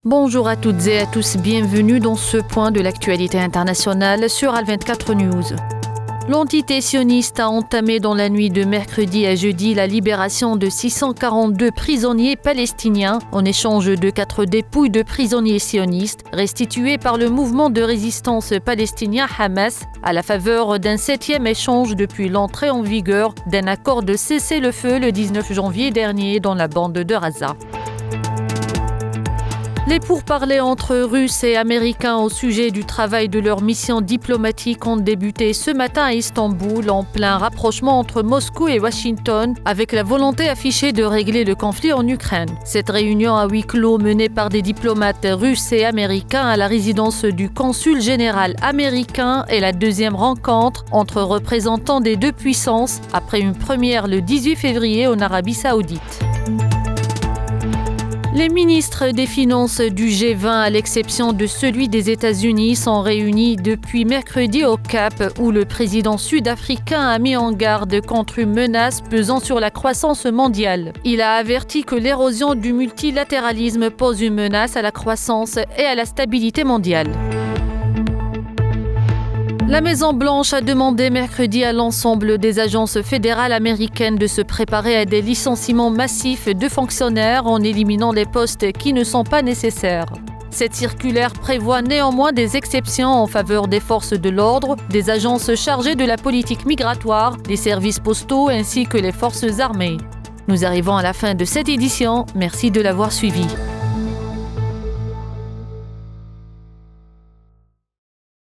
Bonjour à toutes et à tous, bienvenue dans ce point de l'actualité internationale sur Al24 News. L'entité sioniste a entamé dans la nuit de mercredi à jeudi la libération de 642 prisonniers palestiniens en échange de 4 dépouilles de prisonniers sionistes restituées par le mouvement de résistance palestinien Hamas à la faveur d'un 7e échange depuis l'entrée en vigueur d'un accord de cessez-le-feu le 19 janvier dernier dans la bande de Gaza. Les pourparlers entre Russes et Américains au sujet du travail de leur mission diplomatique ont débuté ce matin à Istanbul en plein rapprochement entre Moscou et Washington avec la volonté affichée de régler le conflit en Ukraine. Cette réunion à huis clos menée par des diplomates russes et américains à la résidence du consul général américain est la deuxième rencontre entre représentants des deux puissances après une première le 18 février en Arabie Saoudite. Les ministres des Finances du G20, à l'exception de celui des États-Unis, sont réunis depuis mercredi au Cap, où le président sud-africain a mis en garde contre une menace pesant sur la croissance mondiale. Il a averti que l'érosion du multilatéralisme pose une menace à la croissance et à la stabilité mondiale. La Maison-Blanche a demandé mercredi à l'ensemble des agences fédérales américaines de se préparer à des licenciements massifs de fonctionnaires en éliminant les postes qui ne sont pas nécessaires. Cette circulaire prévoit néanmoins des exceptions en faveur des forces de l'ordre, des agences chargées de la politique migratoire, des services postaux ainsi que les forces armées. Nous arrivons à la fin de cette édition. Merci de l'avoir suivi.